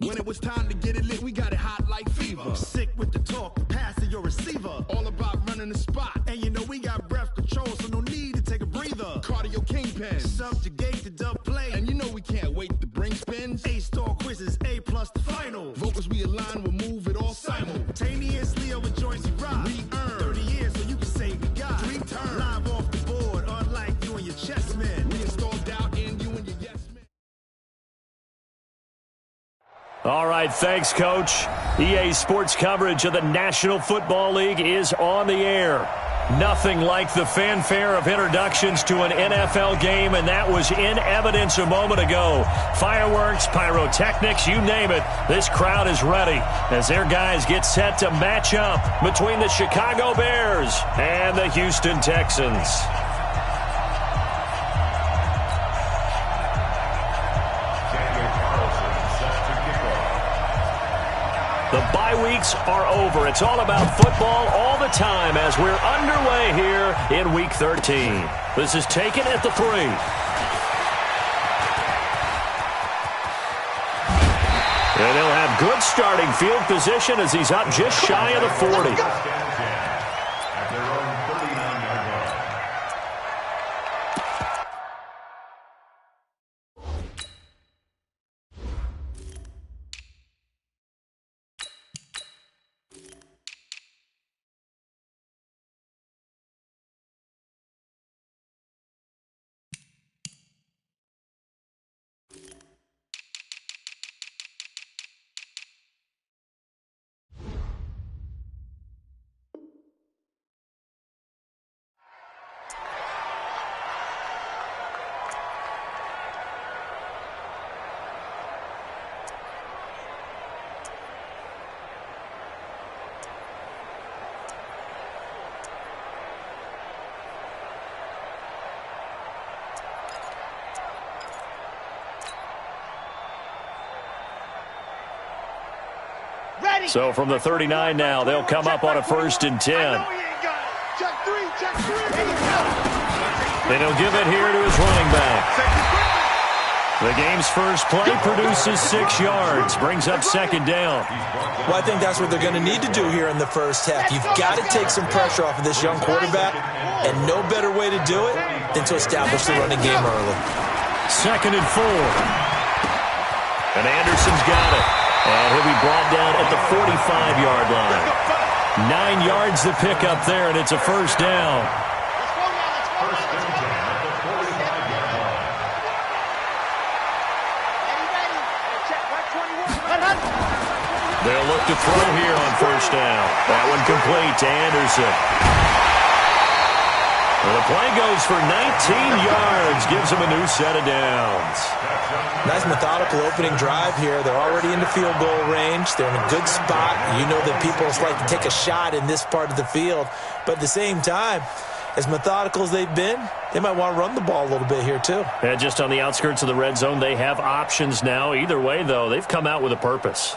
When it was time to get it lit, we got it hot like fever. I'm sick with the talk, pass to your receiver. All about running the spot. And you know we got breath control, so no need to take a breather. Cardio kingpin. Subjugate the dub play. And you know we can't wait to bring spins. A-star quizzes, A+ the final. Vocals we align, we'll move it all simultaneously over joints we rock. We earn 30 years so you can say we got 3 turns. Live off the board, unlike you and your chess men. We install doubt in you and your yes men. All right, thanks, Coach. EA Sports coverage of the National Football League is on the air. Nothing like the fanfare of introductions to an NFL game, and that was in evidence a moment ago. Fireworks, pyrotechnics, you name it. This crowd is ready as their guys get set to match up between the Chicago Bears and the Houston Texans. The bye weeks are over. It's all about football all the time as we're underway here in Week 13. This is taken at the 3. And he'll have good starting field position as he's up just shy of the 40. So from the 39 now, they'll come up on a 1st and 10. And he'll give it here to his running back. The game's first play produces 6 yards, brings up 2nd down. Well, I think that's what they're going to need to do here in the first half. You've got to take some pressure off of this young quarterback, and no better way to do it than to establish the running game early. 2nd and 4. And Anderson's got it. And he'll be brought down at the 45-yard line. 9 yards to pick up there, and it's a 1st down. They'll look to throw here on 1st down. That one complete to Anderson. Well, the play goes for 19 yards, gives him a new set of downs. Nice methodical opening drive here. They're already in the field goal range. They're in a good spot. You know that people like to take a shot in this part of the field. But at the same time, as methodical as they've been, they might want to run the ball a little bit here too. And just on the outskirts of the red zone, they have options now. Either way, though, they've come out with a purpose.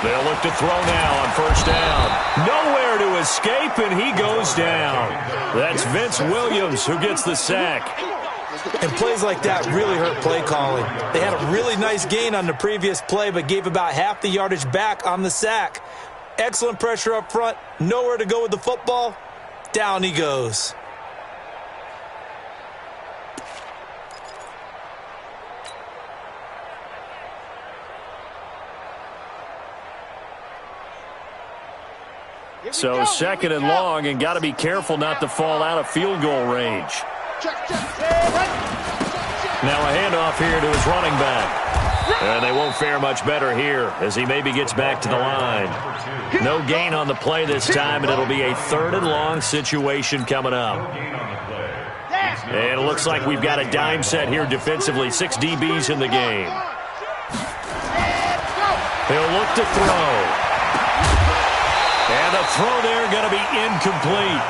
They'll look to throw now on 1st down. Nowhere to escape, and he goes down. That's Vince Williams who gets the sack. And plays like that really hurt play calling. They had a really nice gain on the previous play, but gave about half the yardage back on the sack. Excellent pressure up front. Nowhere to go with the football. Down he goes. So 2nd and long, and got to be careful not to fall out of field goal range. Now a handoff here to his running back. And they won't fare much better here as he maybe gets back to the line. No gain on the play this time, and it'll be a 3rd and long situation coming up. And it looks like we've got a dime set here defensively. 6 DBs in the game. He'll look to throw. And the throw there going to be incomplete.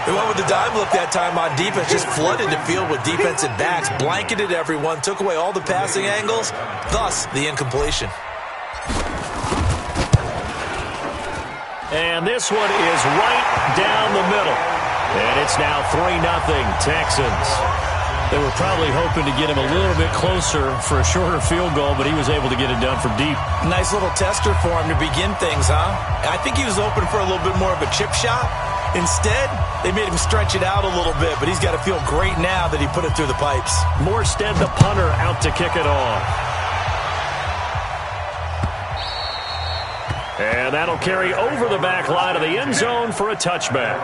They went with the dime look that time on defense, just flooded the field with defensive backs, blanketed everyone, took away all the passing angles, thus the incompletion. And this one is right down the middle. And it's now 3-0 Texans. They were probably hoping to get him a little bit closer for a shorter field goal, but he was able to get it done from deep. Nice little tester for him to begin things, huh? I think he was open for a little bit more of a chip shot. Instead, they made him stretch it out a little bit, but he's got to feel great now that he put it through the pipes. Morstead, the punter, out to kick it off. And that'll carry over the back line of the end zone for a touchback.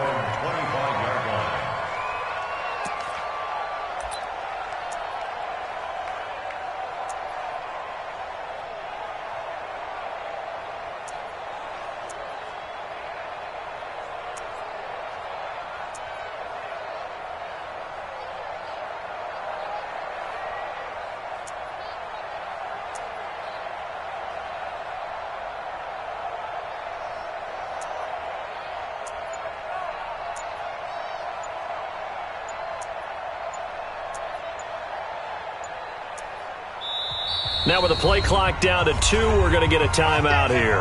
Now with the play clock down to 2, we're going to get a timeout here.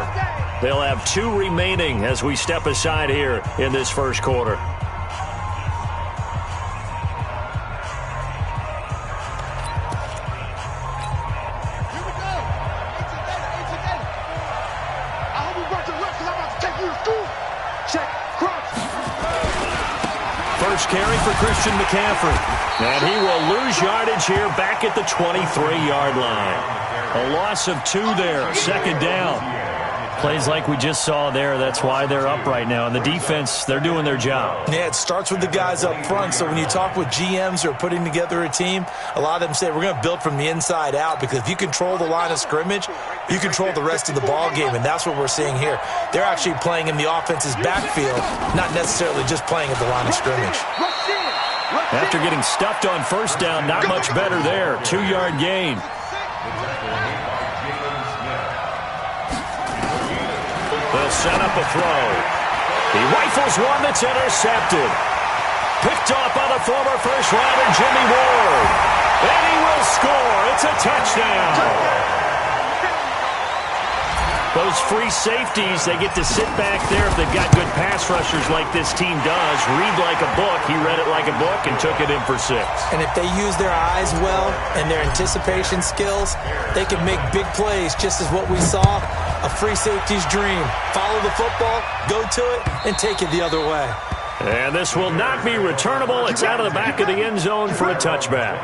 They'll have 2 remaining as we step aside here in this first quarter. First carry for Christian McCaffrey. And he will lose yardage here back at the 23-yard line. A loss of 2 there, second down. Plays like we just saw there, that's why they're up right now. And the defense, they're doing their job. Yeah, it starts with the guys up front. So when you talk with GMs who are putting together a team, a lot of them say we're going to build from the inside out, because if you control the line of scrimmage, you control the rest of the ball game, and that's what we're seeing here. They're actually playing in the offense's backfield, not necessarily just playing at the line of scrimmage. After getting stuffed on first down, not much better there. 2-yard gain. They'll set up a throw. He rifles one that's intercepted. Picked off by the former first-rounder Jimmy Ward. And he will score. It's a touchdown. Those free safeties, they get to sit back there if they've got good pass rushers like this team does. Read like a book. He read it like a book and took it in for 6. And if they use their eyes well and their anticipation skills, they can make big plays, just as what we saw, a free safety's dream. Follow the football, go to it, and take it the other way. And this will not be returnable. It's out of the back of the end zone for a touchback.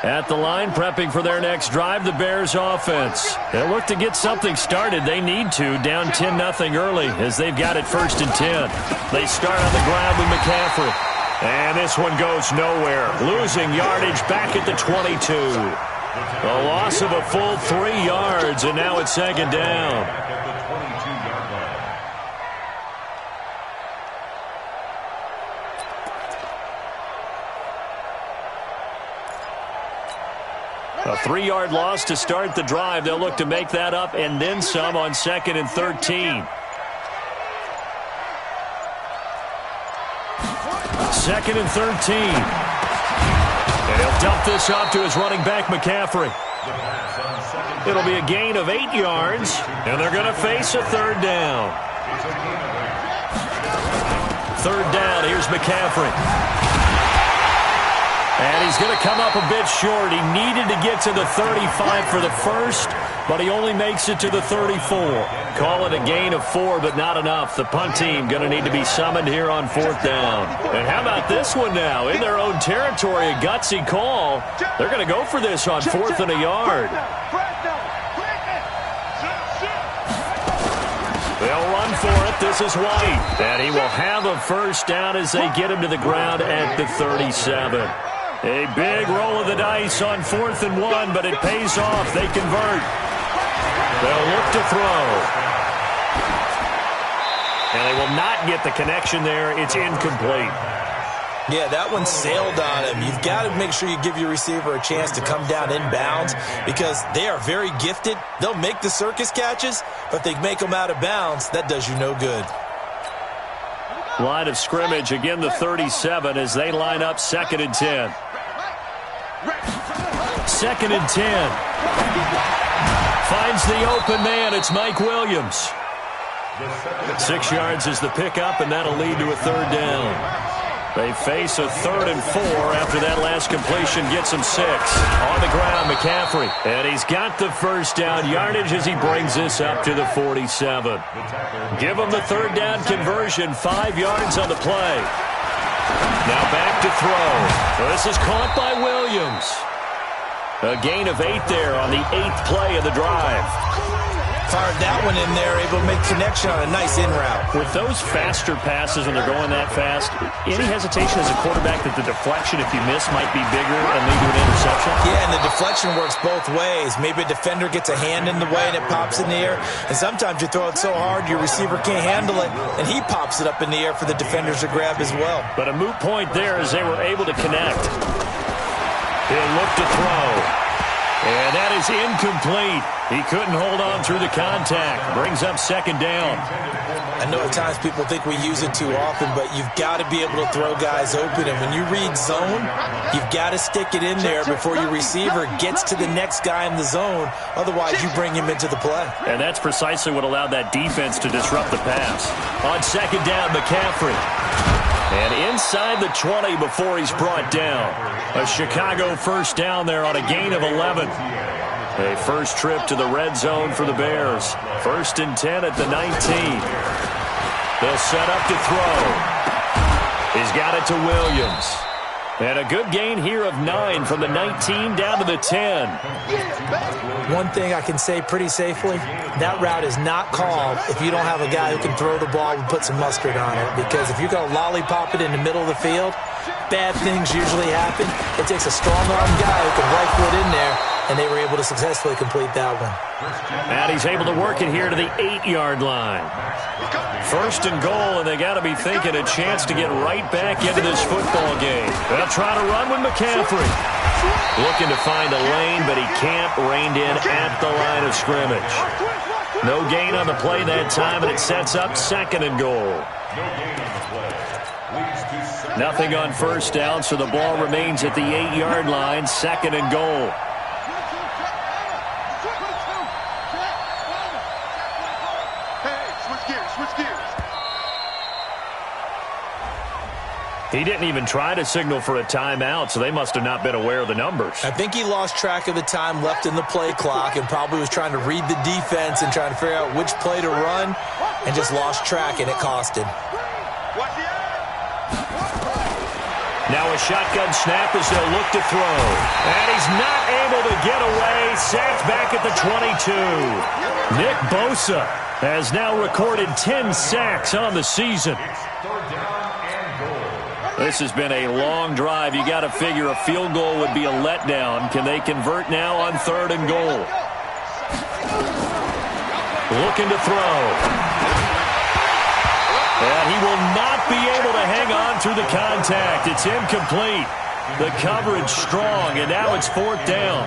At the line, prepping for their next drive, the Bears offense. They'll look to get something started. They need to, down 10-0 early, as they've got it 1st and 10. They start on the ground with McCaffrey. And this one goes nowhere. Losing yardage back at the 22. A loss of a full 3 yards, and now it's 2nd down. A 3-yard loss to start the drive. They'll look to make that up and then some on 2nd and 13. 2nd and 13. And he'll dump this off to his running back, McCaffrey. It'll be a gain of 8 yards, and they're going to face a 3rd down. 3rd down, here's McCaffrey. And he's going to come up a bit short. He needed to get to the 35 for the first, but he only makes it to the 34. Call it a gain of 4, but not enough. The punt team going to need to be summoned here on 4th down. And how about this one now? In their own territory, a gutsy call. They're going to go for this on 4th and a yard. They'll run for it. This is White. And he will have a first down as they get him to the ground at the 37. A big roll of the dice on 4th and 1, but it pays off. They convert. They'll look to throw. And they will not get the connection there. It's incomplete. Yeah, that one sailed on him. You've got to make sure you give your receiver a chance to come down inbounds because they are very gifted. They'll make the circus catches, but if they make them out of bounds, that does you no good. Line of scrimmage, again the 37 as they line up 2nd and 10. 2nd and 10. Finds the open man. It's Mike Williams. 6 yards is the pickup, and that'll lead to a 3rd down. They face a 3rd and 4 after that last completion gets them 6. On the ground, McCaffrey. And he's got the 1st down yardage as he brings this up to the 47. Give him the 3rd down conversion. 5 yards on the play. Now back to throw. This is caught by Williams. A gain of 8 there on the 8th play of the drive. Fired that one in there, able to make connection on a nice in route. With those faster passes when they're going that fast, any hesitation as a quarterback that the deflection, if you miss, might be bigger and lead to an interception? Yeah, and the deflection works both ways. Maybe a defender gets a hand in the way and it pops in the air. And sometimes you throw it so hard your receiver can't handle it, and he pops it up in the air for the defenders to grab as well. But a moot point there as they were able to connect. He'll look to throw. And that is incomplete. He couldn't hold on through the contact. Brings up 2nd down. I know at times people think we use it too often, but you've got to be able to throw guys open. And when you read zone, you've got to stick it in there before your receiver gets to the next guy in the zone. Otherwise, you bring him into the play. And that's precisely what allowed that defense to disrupt the pass. On 2nd down, McCaffrey. And inside the 20 before he's brought down. A Chicago 1st down there on a gain of 11. A first trip to the red zone for the Bears. 1st and 10 at the 19. They'll set up to throw. He's got it to Williams. And a good gain here of 9 from the 19 down to the 10. One thing I can say pretty safely, that route is not called if you don't have a guy who can throw the ball and put some mustard on it. Because if you're going to lollipop it in the middle of the field, bad things usually happen. It takes a strong-arm guy who can rifle it in there, and they were able to successfully complete that one. And he's able to work it here to the 8-yard line. 1st and goal, and they got to be thinking a chance to get right back into this football game. They'll try to run with McCaffrey. Looking to find a lane, but he can't. Reined in at the line of scrimmage. No gain on the play that time, and it sets up 2nd and goal. Nothing on 1st down, so the ball remains at the 8-yard line. 2nd and goal. He didn't even try to signal for a timeout, so they must have not been aware of the numbers. I think he lost track of the time left in the play clock and probably was trying to read the defense and trying to figure out which play to run and just lost track, and it cost him. Now a shotgun snap as they'll look to throw. And he's not able to get away. Sacked back at the 22. Nick Bosa has now recorded 10 sacks on the season. This has been a long drive. You got to figure a field goal would be a letdown. Can they convert now on 3rd and goal? Looking to throw. And he will not be able to hang on through the contact. It's incomplete. The coverage strong, and now it's 4th down.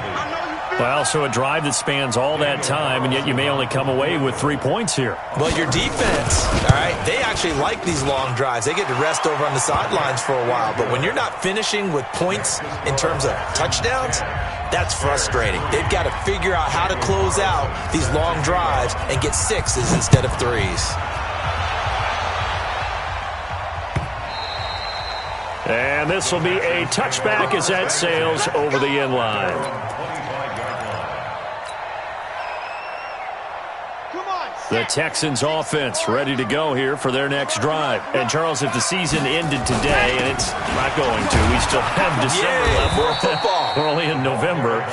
Well, so a drive that spans all that time, and yet you may only come away with 3 points here. Well, your defense, all right, they actually like these long drives. They get to rest over on the sidelines for a while. But when you're not finishing with points in terms of touchdowns, that's frustrating. They've got to figure out how to close out these long drives and get 6s instead of 3s. And this will be a touchback as that sails over the end line. The Texans offense ready to go here for their next drive. And, Charles, if the season ended today, and it's not going to, we still have December left. More football. We're only in November.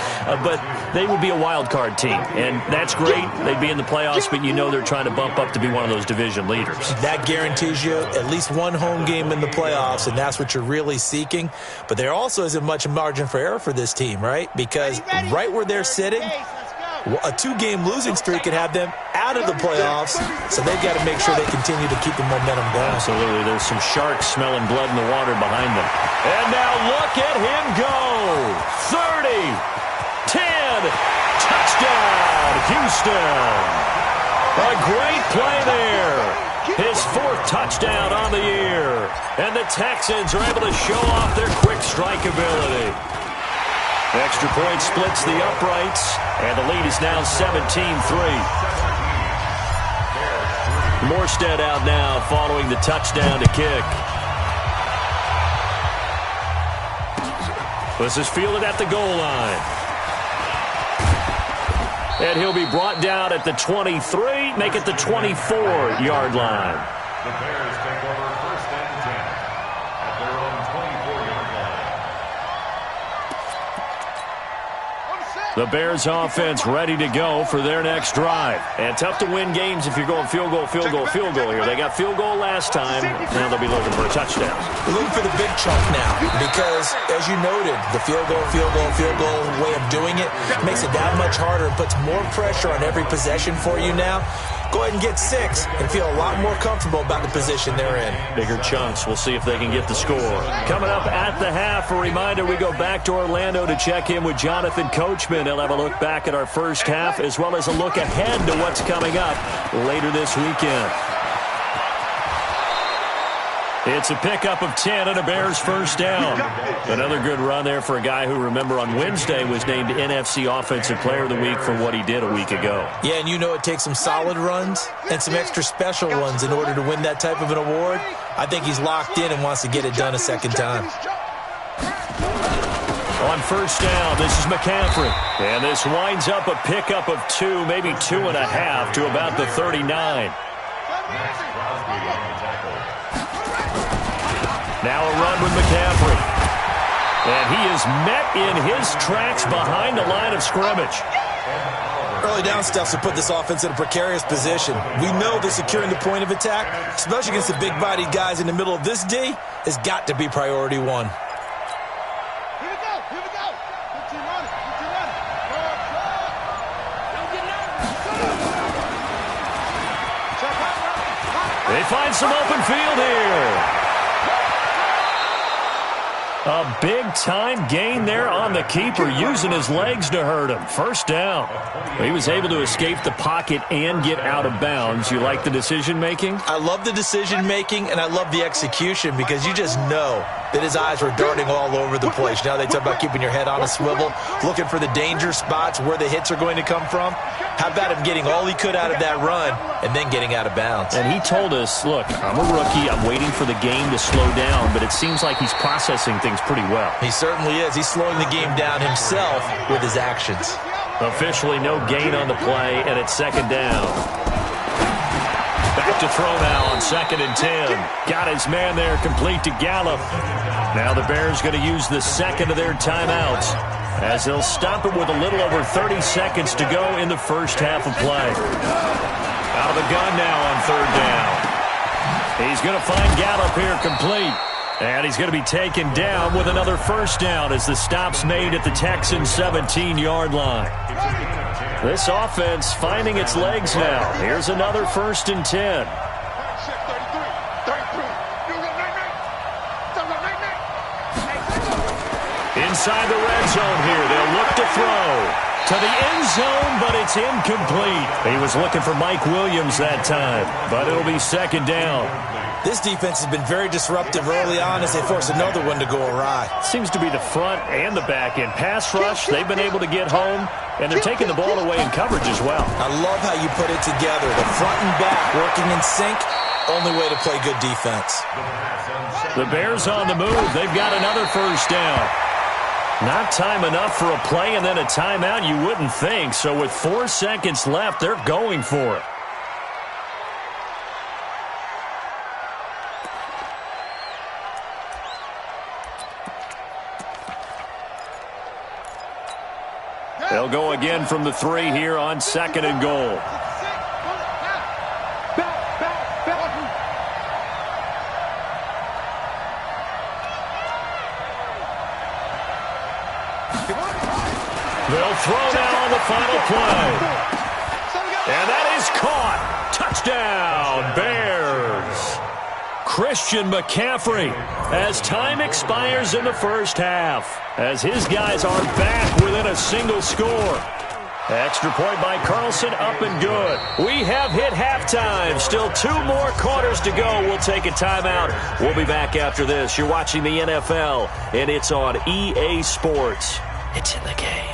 But they would be a wild card team. And that's great. They'd be in the playoffs, but you know they're trying to bump up to be one of those division leaders. That guarantees you at least one home game in the playoffs, and that's what you're really seeking. But there also isn't much margin for error for this team, right? Because right where they're sitting, A 2-game losing streak could have them out of the playoffs, so they've got to make sure they continue to keep the momentum going. Absolutely. There's some sharks smelling blood in the water behind them. And now look at him go. 30, 10, touchdown, Houston. A great play there. His 4th touchdown on the year. And the Texans are able to show off their quick strike ability. Extra point splits the uprights, and the lead is now 17-3. Morstead out now following the touchdown to kick. This is fielded at the goal line. And he'll be brought down at the 23, make it the 24-yard line. The Bears take over 1st and 10 at their own 24-yard line. The Bears offense ready to go for their next drive. And tough to win games if you're going field goal, field goal, field goal here. They got field goal last time. Now they'll be looking for a touchdown. Looking for the big chunk now because, as you noted, the field goal way of doing it makes it that much harder and puts more pressure on every possession for you now. Go ahead and get 6 and feel a lot more comfortable about the position they're in. Bigger chunks. We'll see if they can get the score. Coming up at the half, a reminder, we go back to Orlando to check in with Jonathan Coachman. He'll have a look back at our first half as well as a look ahead to what's coming up later this weekend. It's a pickup of 10 and a Bears first down. Another good run there for a guy who, remember, on Wednesday was named NFC Offensive Player of the Week for what he did a week ago. Yeah, and you know it takes some solid runs and some extra special ones in order to win that type of an award. I think he's locked in and wants to get it done a second time. On first down, this is McCaffrey. And this winds up a pickup of 2, maybe 2.5 to about the 39. Now a run with McCaffrey. And he is met in his tracks behind the line of scrimmage. Early down stuff to put this offense in a precarious position. We know that securing the point of attack, especially against the big-bodied guys in the middle of this D, has got to be priority 1. Here we go. Here we go. Good team running. Good team running. Don't get nervous. They find some open field here. A big-time gain there on the keeper, using his legs to hurt him. First down. He was able to escape the pocket and get out of bounds. You like the decision-making? I love the decision-making, and I love the execution because you just know that his eyes were darting all over the place. Now they talk about keeping your head on a swivel, looking for the danger spots where the hits are going to come from. How about him getting all he could out of that run and then getting out of bounds? And he told us, look, I'm a rookie. I'm waiting for the game to slow down, but it seems like he's processing things pretty well. He certainly is. He's slowing the game down himself with his actions. Officially no gain on the play, and it's second down. Back to throw now on 2nd and 10. Got his man there, complete to Gallup. Now the Bears going to use the second of their timeouts as they'll stop it with a little over 30 seconds to go in the first half of play. Out of the gun now on 3rd down. He's going to find Gallup here complete. And he's going to be taken down with another first down as the stop's made at the Texans' 17-yard line. This offense finding its legs now. Here's another 1st and 10. Inside the red zone here. They'll look to throw to the end zone, but it's incomplete. He was looking for Mike Williams that time, but it'll be second down. This defense has been very disruptive early on as they force another one to go awry. Seems to be the front and the back end. Pass rush, they've been able to get home, and they're taking the ball away in coverage as well. I love how you put it together. The front and back working in sync, only way to play good defense. The Bears on the move. They've got another first down. Not time enough for a play and then a timeout, you wouldn't think. So with 4 seconds left, they're going for it. They'll go again from the 3 here on 2nd and goal. They'll throw now on the final play. And that is caught. Touchdown, Bears. Christian McCaffrey, as time expires in the first half, as his guys are back within a single score. Extra point by Carlson, up and good. We have hit halftime. Still 2 more quarters to go. We'll take a timeout. We'll be back after this. You're watching the NFL, and it's on EA Sports. It's in the game.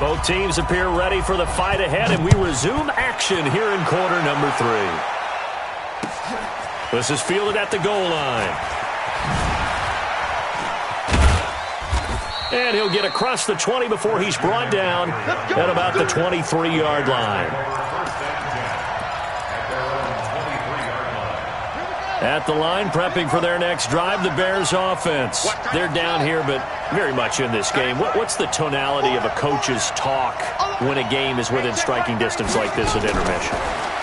Both teams appear ready for the fight ahead, and we resume action here in quarter number 3. This is fielded at the goal line. And he'll get across the 20 before he's brought down at about the 23-yard line. At the line, prepping for their next drive, the Bears offense. They're down here, but very much in this game. What's the tonality of a coach's talk when a game is within striking distance like this at intermission?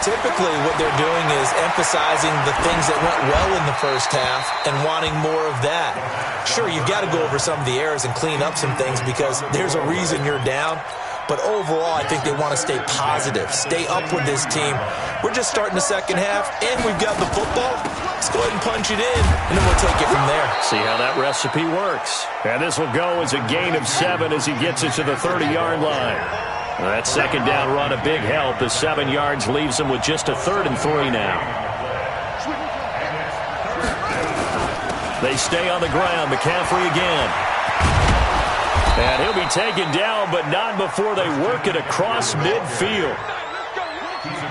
Typically, what they're doing is emphasizing the things that went well in the first half and wanting more of that. Sure, you've got to go over some of the errors and clean up some things because there's a reason you're down. But overall, I think they want to stay positive, stay up with this team. We're just starting the second half, and we've got the football. Let's go ahead and punch it in, and then we'll take it from there. See how that recipe works. And this will go as a gain of 7 as he gets it to the 30-yard line. That second down run, a big help as 7 yards leaves him with just a 3rd and 3 now. They stay on the ground. McCaffrey again. And he'll be taken down, but not before they work it across midfield.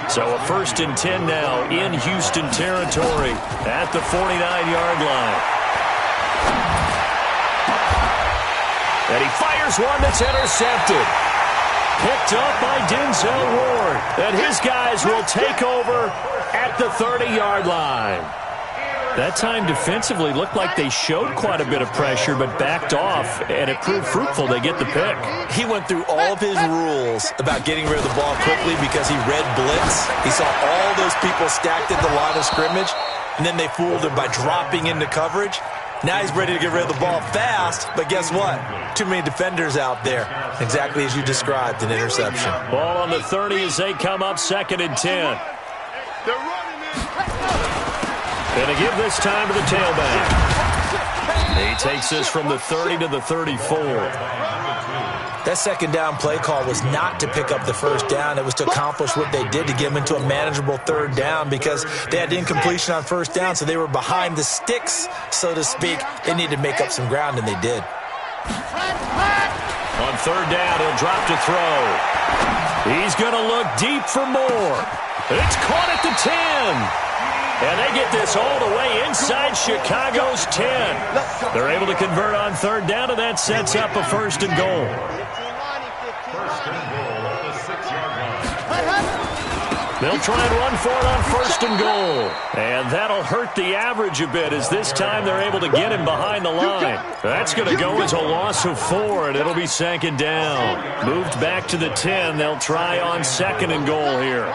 So a 1st and 10 now in Houston territory at the 49-yard line. And he fires one that's intercepted. Picked up by Denzel Ward. And his guys will take over at the 30-yard line. That time defensively looked like they showed quite a bit of pressure but backed off, and it proved fruitful. They get the pick. He went through all of his rules about getting rid of the ball quickly because he read blitz. He saw all those people stacked at the line of scrimmage, and then they fooled him by dropping into coverage. Now he's ready to get rid of the ball fast, but guess what? Too many defenders out there. Exactly as you described, an interception. Ball on the 30 as they come up 2nd and 10. And to give this time to the tailback. He takes this from the 30 to the 34. That second down play call was not to pick up the first down. It was to accomplish what they did to get them into a manageable 3rd down because they had incompletion on 1st down, so they were behind the sticks, so to speak. They needed to make up some ground, and they did. On 3rd down, he'll drop to throw. He's going to look deep for more. It's caught at the 10. And they get this all the way inside Chicago's 10. They're able to convert on 3rd down, and that sets up a 1st and goal. 1st and goal at the 6-yard line. They'll try and run for it on 1st and goal. And that'll hurt the average a bit as this time they're able to get him behind the line. That's going to go as a loss of 4, and it'll be 2nd down. Moved back to the 10. They'll try on 2nd and goal here.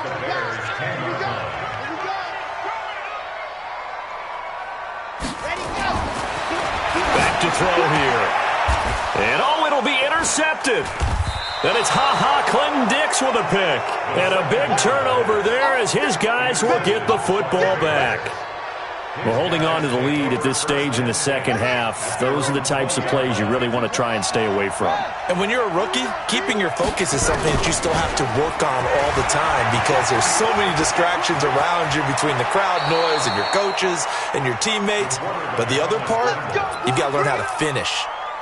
To throw here. And it'll be intercepted. And it's Clinton Dix with a pick. And a big turnover there as his guys will get the football back. Well, holding on to the lead at this stage in the second half, those are the types of plays you really want to try and stay away from. And when you're a rookie, keeping your focus is something that you still have to work on all the time because there's so many distractions around you between the crowd noise and your coaches and your teammates. But the other part, you've got to learn how to finish.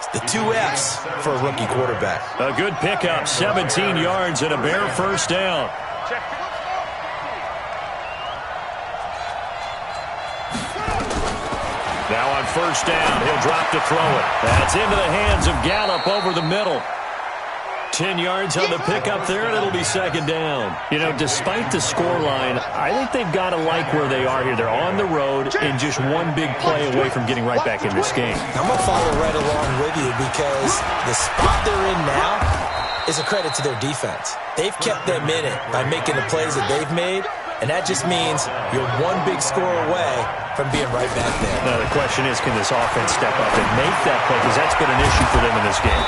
It's the 2 F's for a rookie quarterback. A good pickup, 17 yards and a Bear 1st down. Now on 1st down, he'll drop to throw it. That's into the hands of Gallup over the middle. 10 yards on the pickup there, and it'll be second down. You know, despite the scoreline, I think they've got to like where they are here. They're on the road and just one big play away from getting right back in this game. I'm going to follow right along with you because the spot they're in now is a credit to their defense. They've kept them in it by making the plays that they've made, and that just means you're one big score away from being right back there. Now, the question is, can this offense step up and make that play? Because that's been an issue for them in this game.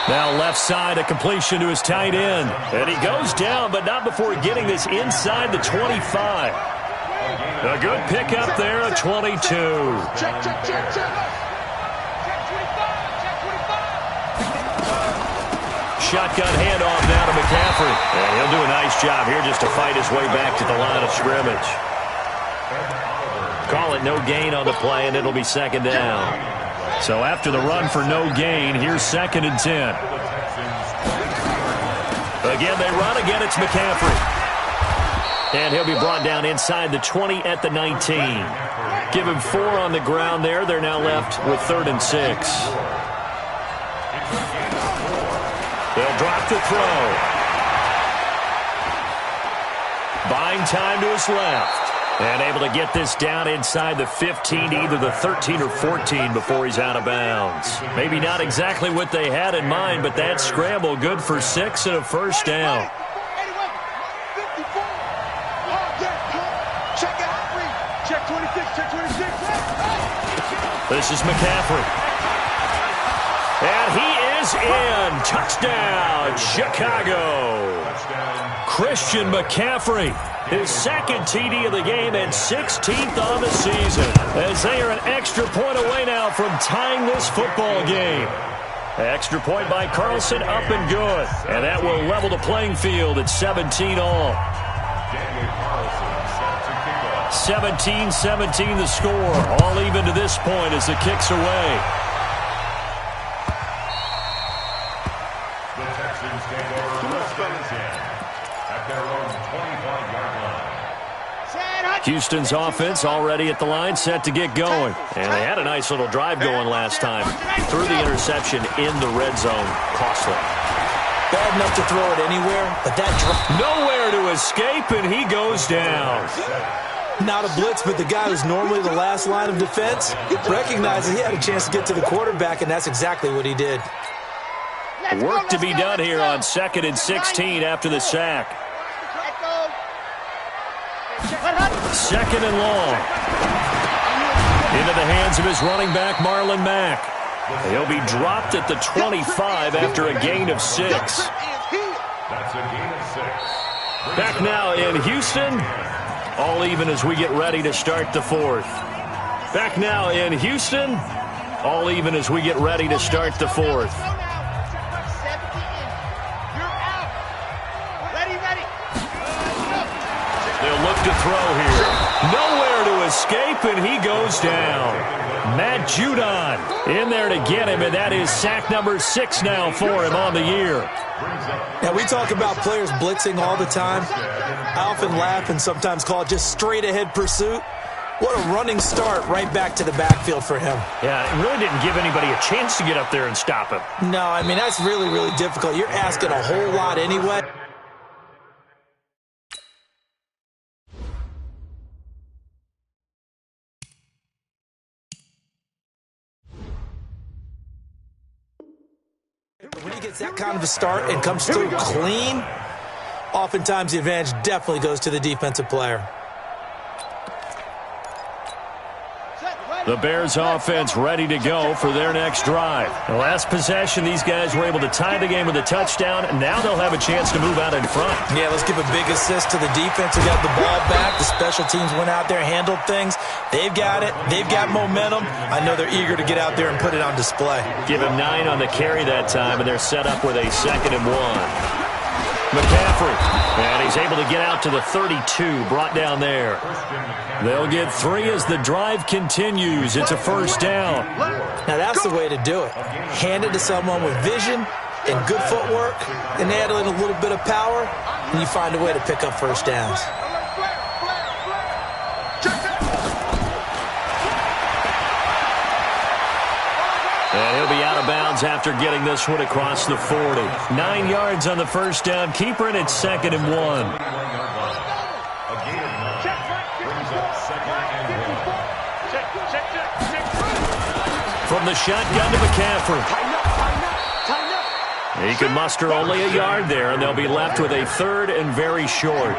Now left side, a completion to his tight end. And he goes down, but not before getting this inside the 25. A good pickup there at 22. Check. Shotgun handoff now to McCaffrey. And he'll do a nice job here just to fight his way back to the line of scrimmage. Call it no gain on the play, and it'll be second down. So after the run for no gain, here's 2nd and 10. Again, they run. Again, it's McCaffrey. And he'll be brought down inside the 20 at the 19. Give him 4 on the ground there. They're now left with 3rd and 6. They'll drop the throw. Buying time to his left. And able to get this down inside the 15 to either the 13 or 14 before he's out of bounds. Maybe not exactly what they had in mind, but that scramble good for 6 and a first down. Check 26. This is McCaffrey. And he is in. Touchdown, Chicago. Christian McCaffrey. His 2nd TD of the game and 16th on the season. As they are an extra point away now from tying this football game. Extra point by Carlson, up and good. And that will level the playing field at 17 all. 17-17 the score. All even to this point as the kick's away. The Texans take over first and 10 at their own 25-yard line. Houston's offense already at the line, set to get going. And they had a nice little drive going last time. Threw the interception in the red zone. Costly. Bad enough to throw it anywhere, but that nowhere to escape, and he goes down. Not a blitz, but the guy who's normally the last line of defense recognized he had a chance to get to the quarterback, and that's exactly what he did. Work to be done here on 2nd and 16 after the sack. 2nd and long. Into the hands of his running back, Marlon Mack. He'll be dropped at the 25 after a gain of 6. That's a gain of 6. Back now in Houston. All even as we get ready to start the 4th. Back now in Houston. All even as we get ready to start the 4th. They'll look to throw here. Nowhere to escape, and he goes down. Matt Judon in there to get him, and that is sack number 6 now for him on the year. Now, we talk about players blitzing all the time. I often laugh and sometimes call it just straight-ahead pursuit. What a running start right back to the backfield for him. Yeah, it really didn't give anybody a chance to get up there and stop him. No, I mean, that's really, really difficult. You're asking a whole lot anyway. When he gets that kind of a start and comes through clean, oftentimes the advantage definitely goes to the defensive player. The Bears offense ready to go for their next drive. The last possession, these guys were able to tie the game with a touchdown, and now they'll have a chance to move out in front. Yeah, let's give a big assist to the defense who got the ball back. The special teams went out there, handled things. They've got it. They've got momentum. I know they're eager to get out there and put it on display. Give him 9 on the carry that time, and they're set up with a 2nd and 1. McCaffrey, and he's able to get out to the 32, brought down there. They'll get 3 as the drive continues. It's a first down. Now that's the way to do it. Hand it to someone with vision and good footwork, and add in a little bit of power, and you find a way to pick up first downs. And he'll be out of bounds after getting this one across the 40. 9 yards on the first down. Keeper, and it's 2nd and 1. From the shotgun to McCaffrey. He can muster only a yard there, and they'll be left with a 3rd and very short.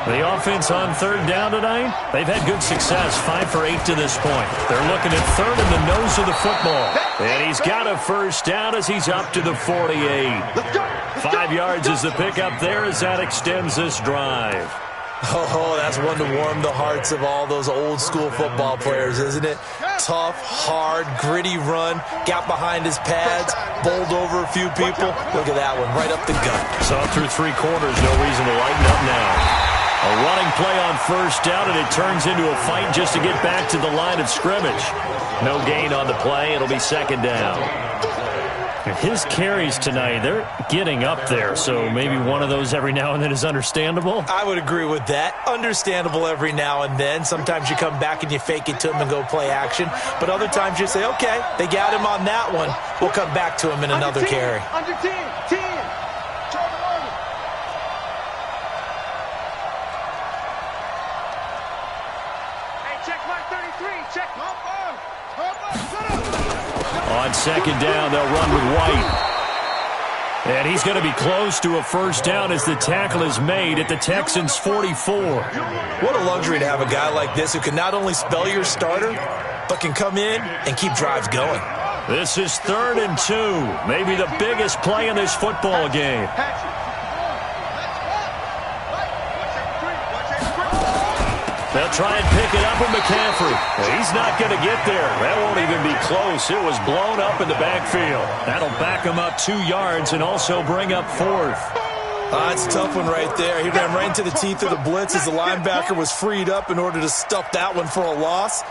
The offense on 3rd down tonight, they've had good success, 5 for 8 to this point. They're looking at 3rd in the nose of the football. And he's got a first down as he's up to the 48. 5 yards is the pickup there as that extends this drive. Oh, that's one to warm the hearts of all those old-school football players, isn't it? Tough, hard, gritty run, got behind his pads, bowled over a few people. Look at that one, right up the gut. Saw through 3 quarters, no reason to lighten up now. A running play on first down, and it turns into a fight just to get back to the line of scrimmage. No gain on the play. It'll be 2nd down. His carries tonight, they're getting up there, so maybe one of those every now and then is understandable. I would agree with that. Understandable every now and then. Sometimes you come back and you fake it to him and go play action. But other times you say, okay, they got him on that one. We'll come back to him in another carry. Under 10, 10. On 2nd down, they'll run with White. And he's going to be close to a first down as the tackle is made at the Texans' 44. What a luxury to have a guy like this who can not only spell your starter, but can come in and keep drives going. This is 3rd and 2, maybe the biggest play in this football game. They'll try and pick it up with McCaffrey. He's not going to get there. That won't even be close. It was blown up in the backfield. That'll back him up 2 yards and also bring up 4th. It's a tough one right there. He ran right into the teeth of the blitz as the linebacker was freed up in order to stuff that one for a loss.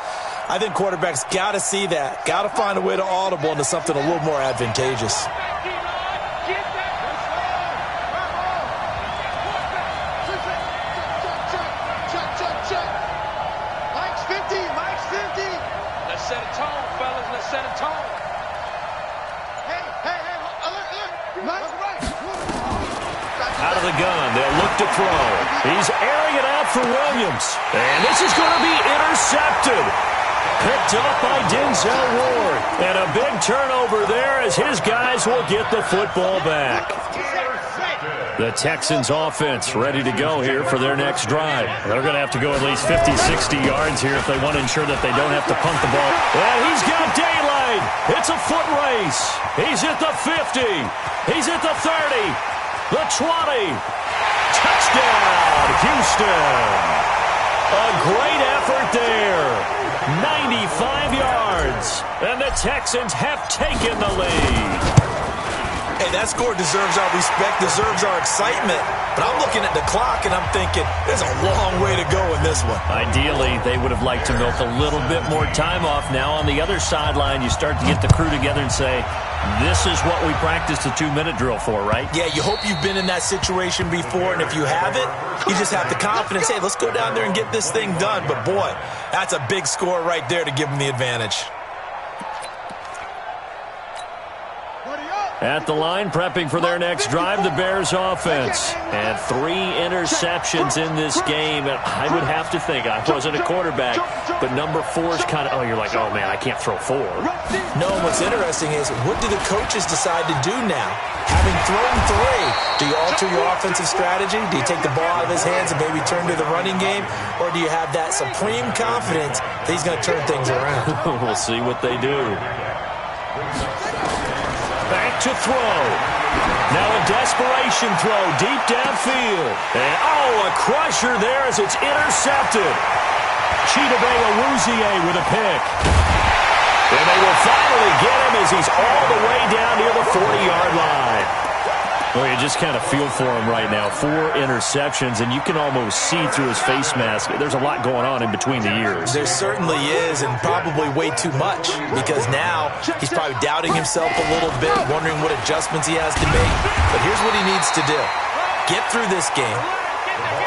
I think quarterbacks got to see that. Got to find a way to audible into something a little more advantageous. Out of the gun, they'll look to throw. He's airing it out for Williams. And this is going to be intercepted. Picked up by Denzel Ward. And a big turnover there as his guys will get the football back. The Texans offense ready to go here for their next drive. They're going to have to go at least 50, 60 yards here if they want to ensure that they don't have to punt the ball. And he's got daylight. It's a foot race. He's at the 50. He's at the 30. The 20. Touchdown, Houston. A great effort there. 95 yards. And the Texans have taken the lead. Hey, that score deserves our respect, deserves our excitement. But I'm looking at the clock, and I'm thinking, there's a long way to go in this one. Ideally, they would have liked to milk a little bit more time off. Now, on the other sideline, you start to get the crew together and say, this is what we practiced a 2-minute drill for, right? Yeah, you hope you've been in that situation before, and if you haven't, you just have the confidence, hey, let's go down there and get this thing done. But, boy, that's a big score right there to give them the advantage. At the line, prepping for their next drive, the Bears offense. And 3 interceptions in this game. And I would have to think, I wasn't a quarterback, but number 4 is kind of, oh, you're like, oh, man, I can't throw 4. No, what's interesting is, what do the coaches decide to do now? Having thrown 3, do you alter your offensive strategy? Do you take the ball out of his hands and maybe turn to the running game? Or do you have that supreme confidence that he's going to turn things around? We'll see what they do. Back to throw. Now a desperation throw deep downfield. And, a crusher there as it's intercepted. Chidobe Awuzie with a pick. And they will finally get him as he's all the way down near the 40-yard line. Well, you just kind of feel for him right now. 4 interceptions, and you can almost see through his face mask. There's a lot going on in between the ears. There certainly is, and probably way too much, because now he's probably doubting himself a little bit, wondering what adjustments he has to make. But here's what he needs to do. Get through this game,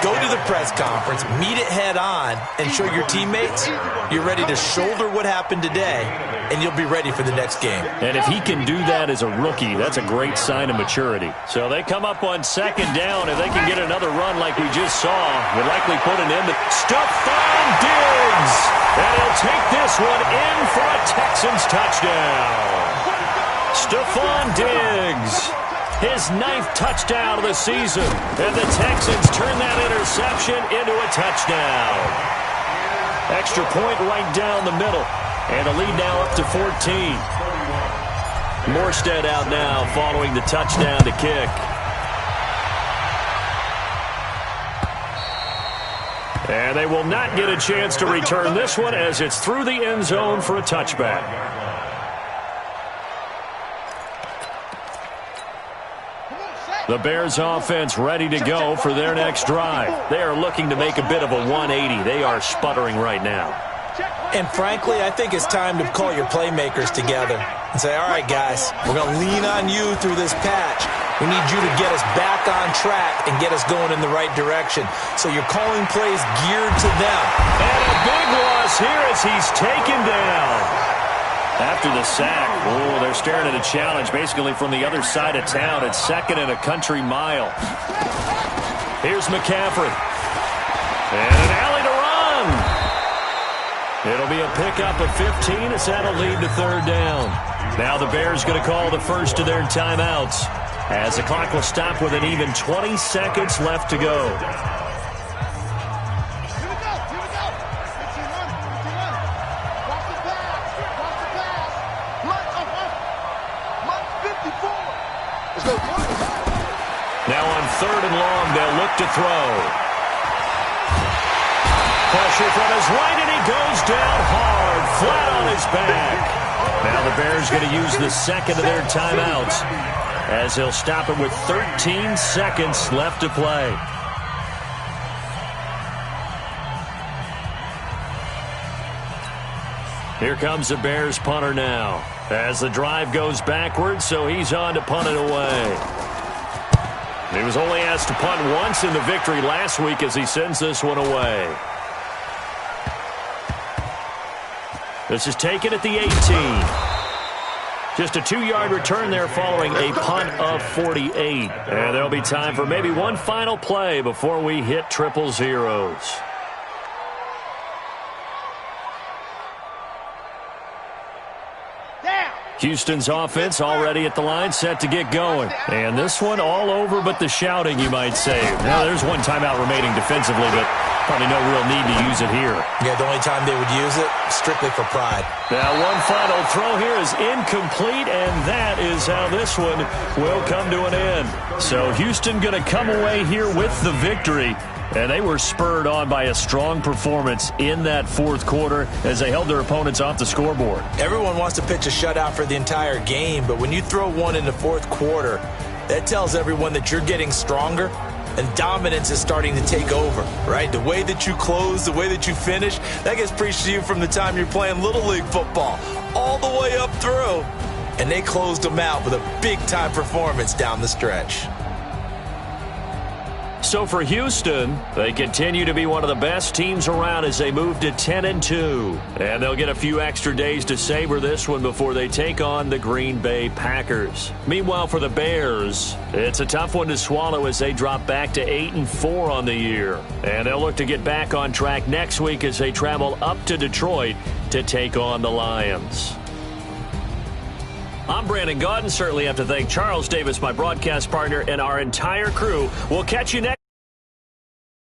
Go to the press conference, meet it head on, and show your teammates you're ready to shoulder what happened today, and you'll be ready for the next game. And if he can do that as a rookie, that's a great sign of maturity. So they come up on second down. If they can get another run like we just saw, would likely put an end to Stephon Diggs. And he'll take this one in for a Texans touchdown. Stephon Diggs, his 9th touchdown of the season. And the Texans turn that interception into a touchdown. Extra point right down the middle. And a lead now up to 14. Morstead out now following the touchdown to kick. And they will not get a chance to return this one as it's through the end zone for a touchback. The Bears offense ready to go for their next drive. They are looking to make a bit of a 180. They are sputtering right now. And frankly, I think it's time to call your playmakers together and say, all right, guys, we're going to lean on you through this patch. We need you to get us back on track and get us going in the right direction. So you're calling plays geared to them. And a big loss here as he's taken down. After the sack, they're staring at a challenge basically from the other side of town. It's 2nd and a country mile. Here's McCaffrey. And an alley to run. It'll be a pickup of 15 as that'll lead to 3rd down. Now the Bears going to call the first of their timeouts as the clock will stop with an even 20 seconds left to go. Now on 3rd and long, they'll look to throw. Pressure from his right, and he goes down hard, flat on his back. Now the Bears going to use the 2nd of their timeouts as they'll stop it with 13 seconds left to play. Here comes the Bears punter now as the drive goes backwards, so he's on to punt it away. He was only asked to punt once in the victory last week as he sends this one away. This is taken at the 18. Just a 2-yard return there following a punt of 48. And there'll be time for maybe one final play before we hit triple zeros. Houston's offense already at the line, set to get going. And this one all over but the shouting, you might say. Now, there's one timeout remaining defensively, but probably no real need to use it here. Yeah, the only time they would use it, strictly for pride. Now, one final throw here is incomplete, and that is how this one will come to an end. So Houston going to come away here with the victory. And they were spurred on by a strong performance in that 4th quarter as they held their opponents off the scoreboard. Everyone wants to pitch a shutout for the entire game, but when you throw one in the 4th quarter, that tells everyone that you're getting stronger and dominance is starting to take over, right? The way that you close, the way that you finish, that gets preached to you from the time you're playing Little League football all the way up through. And they closed them out with a big-time performance down the stretch. So for Houston, they continue to be one of the best teams around as they move to 10-2. And they'll get a few extra days to savor this one before they take on the Green Bay Packers. Meanwhile, for the Bears, it's a tough one to swallow as they drop back to 8-4 on the year. And they'll look to get back on track next week as they travel up to Detroit to take on the Lions. I'm Brandon Gaudin. Certainly have to thank Charles Davis, my broadcast partner, and our entire crew. We'll catch you next.